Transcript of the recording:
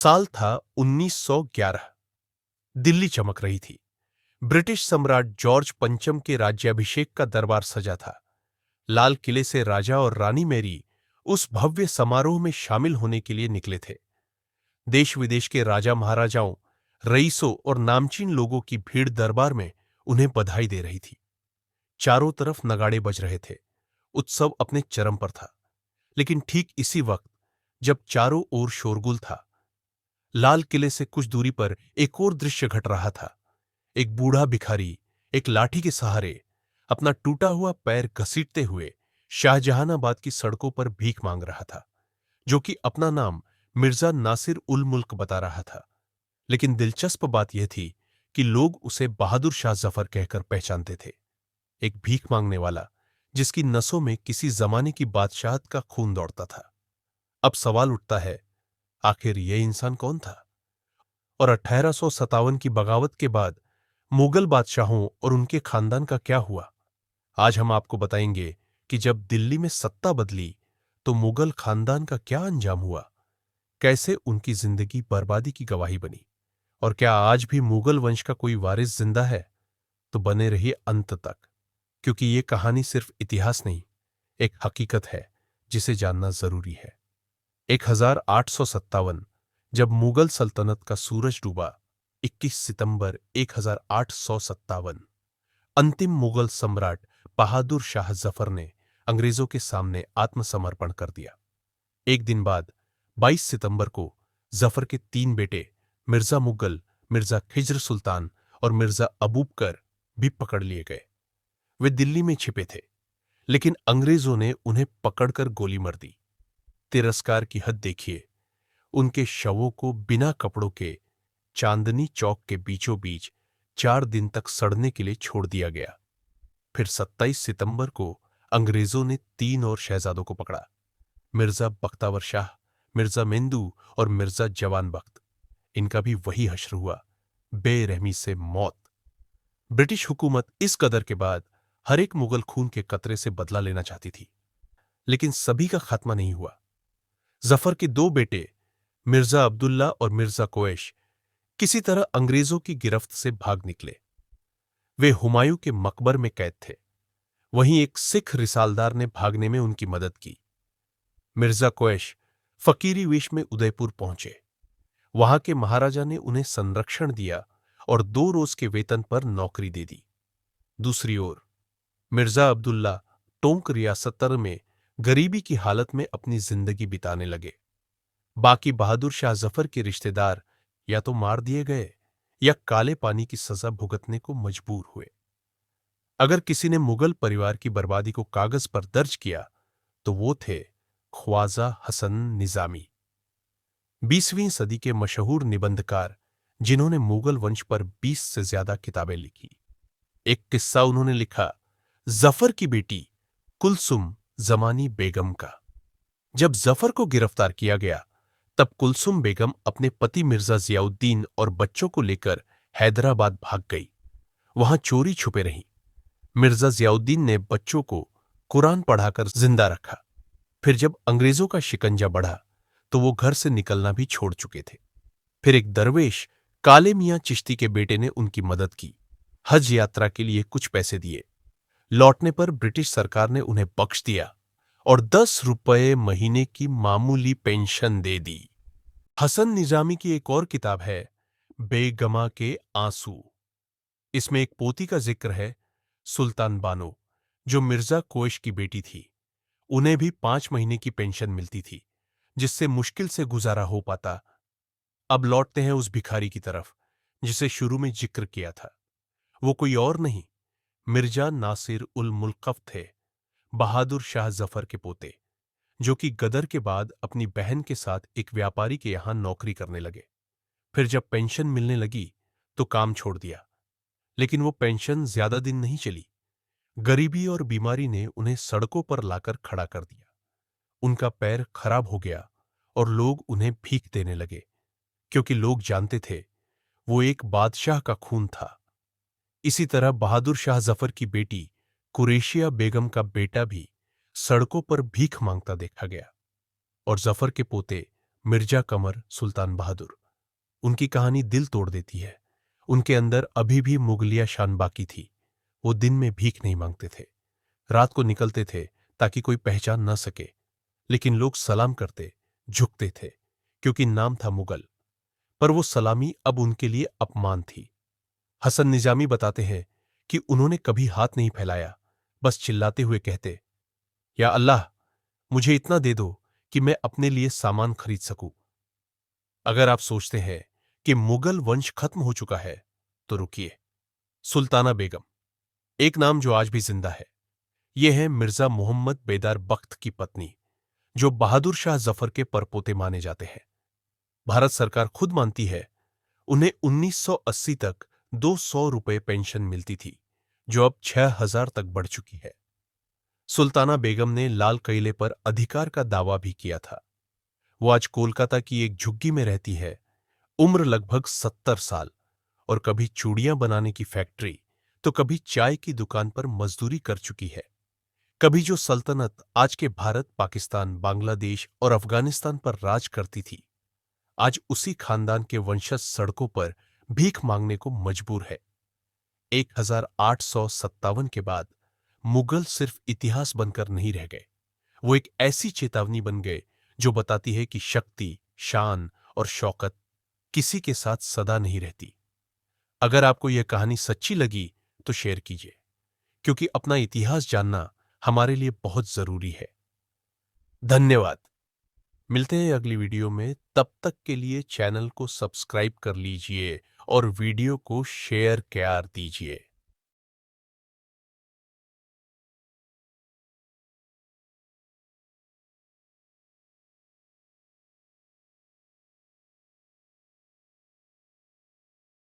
साल था 1911। दिल्ली चमक रही थी। ब्रिटिश सम्राट जॉर्ज पंचम के राज्याभिषेक का दरबार सजा था। लाल किले से राजा और रानी मैरी उस भव्य समारोह में शामिल होने के लिए निकले थे। देश विदेश के राजा महाराजाओं, रईसों और नामचीन लोगों की भीड़ दरबार में उन्हें बधाई दे रही थी। चारों तरफ नगाड़े बज रहे थे। उत्सव अपने चरम पर था। लेकिन ठीक इसी वक्त, जब चारों ओर शोरगुल था, लाल किले से कुछ दूरी पर एक और दृश्य घट रहा था। एक बूढ़ा भिखारी एक लाठी के सहारे अपना टूटा हुआ पैर घसीटते हुए शाहजहानाबाद की सड़कों पर भीख मांग रहा था, जो कि अपना नाम मिर्जा नासिर उल मुल्क बता रहा था। लेकिन दिलचस्प बात यह थी कि लोग उसे बहादुर शाह जफर कहकर पहचानते थे। एक भीख मांगने वाला जिसकी नसों में किसी जमाने की बादशाहत का खून दौड़ता था। अब सवाल उठता है, आखिर यह इंसान कौन था? और 1857 की बगावत के बाद मुगल बादशाहों और उनके खानदान का क्या हुआ? आज हम आपको बताएंगे कि जब दिल्ली में सत्ता बदली तो मुगल खानदान का क्या अंजाम हुआ, कैसे उनकी जिंदगी बर्बादी की गवाही बनी, और क्या आज भी मुगल वंश का कोई वारिस जिंदा है? तो बने रहिए अंत तक, क्योंकि ये कहानी सिर्फ इतिहास नहीं, एक हकीकत है जिसे जानना जरूरी है। 1857, जब मुगल सल्तनत का सूरज डूबा, 21 सितंबर 1857, अंतिम मुगल सम्राट बहादुर शाह जफर ने अंग्रेजों के सामने आत्मसमर्पण कर दिया। एक दिन बाद 22 सितंबर को जफर के 3 बेटे मिर्जा मुगल, मिर्जा खिज्र सुल्तान और मिर्जा अबूबकर भी पकड़ लिए गए। वे दिल्ली में छिपे थे, लेकिन अंग्रेजों ने उन्हें पकड़कर गोली मार दी। तिरस्कार की हद देखिए। उनके शवों को बिना कपड़ों के चांदनी चौक के बीचों बीच 4 दिन तक सड़ने के लिए छोड़ दिया गया। फिर 27 सितंबर को अंग्रेजों ने 3 और शहजादों को पकड़ा, मिर्जा बख्तावर शाह, मिर्जा मेंदू और मिर्जा जवान बख्त। इनका भी वही हश्र हुआ, बेरहमी से मौत। ब्रिटिश हुकूमत इस कदर के बाद हर एक मुगल खून के कतरे से बदला लेना चाहती थी, लेकिन सभी का खात्मा नहीं हुआ। जफर के 2 बेटे मिर्जा अब्दुल्ला और मिर्जा कोएश किसी तरह अंग्रेजों की गिरफ्त से भाग निकले। वे हुमायूं के मकबर में कैद थे। वहीं एक सिख रिसालदार ने भागने में उनकी मदद की। मिर्जा कोएश फकीरी वेश में उदयपुर पहुंचे। वहां के महाराजा ने उन्हें संरक्षण दिया और 2 रोज के वेतन पर नौकरी दे दी। दूसरी ओर मिर्जा अब्दुल्ला टोंक रियासतर में गरीबी की हालत में अपनी जिंदगी बिताने लगे। बाकी बहादुर शाह जफर के रिश्तेदार या तो मार दिए गए या काले पानी की सजा भुगतने को मजबूर हुए। अगर किसी ने मुगल परिवार की बर्बादी को कागज पर दर्ज किया तो वो थे ख्वाजा हसन निजामी, 20वीं सदी के मशहूर निबंधकार, जिन्होंने मुगल वंश पर 20 से ज्यादा किताबें लिखी। एक किस्सा उन्होंने लिखा जफर की बेटी कुलसुम जमानी बेगम का। जब जफर को गिरफ्तार किया गया, तब कुलसुम बेगम अपने पति मिर्जा जियाउद्दीन और बच्चों को लेकर हैदराबाद भाग गई। वहां चोरी छुपे रही। मिर्जा जियाउद्दीन ने बच्चों को कुरान पढ़ाकर जिंदा रखा। फिर जब अंग्रेजों का शिकंजा बढ़ा तो वो घर से निकलना भी छोड़ चुके थे। फिर एक दरवेश काले मियां चिश्ती के बेटे ने उनकी मदद की। हज यात्रा के लिए कुछ पैसे दिए। लौटने पर ब्रिटिश सरकार ने उन्हें बख्श दिया और 10 रुपये महीने की मामूली पेंशन दे दी। हसन निजामी की एक और किताब है बेगमा के आंसू। इसमें एक पोती का जिक्र है, सुल्तान बानो, जो मिर्जा कोएश की बेटी थी। उन्हें भी 5 महीने की पेंशन मिलती थी, जिससे मुश्किल से गुजारा हो पाता। अब लौटते हैं उस भिखारी की तरफ जिसे शुरू में जिक्र किया था। वो कोई और नहीं, मिर्जा नासिर उल मुल्कफ थे, बहादुर शाह जफर के पोते, जो कि गदर के बाद अपनी बहन के साथ एक व्यापारी के यहां नौकरी करने लगे। फिर जब पेंशन मिलने लगी तो काम छोड़ दिया, लेकिन वो पेंशन ज्यादा दिन नहीं चली। गरीबी और बीमारी ने उन्हें सड़कों पर लाकर खड़ा कर दिया। उनका पैर खराब हो गया और लोग उन्हें भीख देने लगे, क्योंकि लोग जानते थे वो एक बादशाह का खून था। इसी तरह बहादुर शाह जफर की बेटी कुरेशिया बेगम का बेटा भी सड़कों पर भीख मांगता देखा गया, और जफर के पोते मिर्जा कमर सुल्तान बहादुर। उनकी कहानी दिल तोड़ देती है। उनके अंदर अभी भी मुगलिया शान बाकी थी। वो दिन में भीख नहीं मांगते थे, रात को निकलते थे ताकि कोई पहचान न सके, लेकिन लोग सलाम करते, झुकते थे, क्योंकि नाम था मुगल। पर वो सलामी अब उनके लिए अपमान थी। हसन निजामी बताते हैं कि उन्होंने कभी हाथ नहीं फैलाया, बस चिल्लाते हुए कहते, या अल्लाह, मुझे इतना दे दो कि मैं अपने लिए सामान खरीद सकूं। अगर आप सोचते हैं कि मुगल वंश खत्म हो चुका है, तो रुकिए। सुल्ताना बेगम, एक नाम जो आज भी जिंदा है। यह है मिर्जा मोहम्मद बेदार बख्त की पत्नी, जो बहादुर शाह जफर के परपोते माने जाते हैं। भारत सरकार खुद मानती है उन्हें 1980 तक 200 रुपए पेंशन मिलती थी, जो अब 6000 तक बढ़ चुकी है। सुल्ताना बेगम ने लाल किले पर अधिकार का दावा भी किया था। वो आज कोलकाता की एक झुग्गी में रहती है, उम्र लगभग 70 साल, और कभी चूड़ियां बनाने की फैक्ट्री तो कभी चाय की दुकान पर मजदूरी कर चुकी है। कभी जो सल्तनत आज के भारत, पाकिस्तान, बांग्लादेश और अफगानिस्तान पर राज करती थी, आज उसी खानदान के वंशज सड़कों पर भीख मांगने को मजबूर है। 1857 के बाद मुगल सिर्फ इतिहास बनकर नहीं रह गए, वो एक ऐसी चेतावनी बन गए जो बताती है कि शक्ति, शान और शौकत किसी के साथ सदा नहीं रहती। अगर आपको यह कहानी सच्ची लगी तो शेयर कीजिए, क्योंकि अपना इतिहास जानना हमारे लिए बहुत जरूरी है। धन्यवाद। मिलते हैं अगली वीडियो में। तब तक के लिए चैनल को सब्सक्राइब कर लीजिए और वीडियो को शेयर कर दीजिए।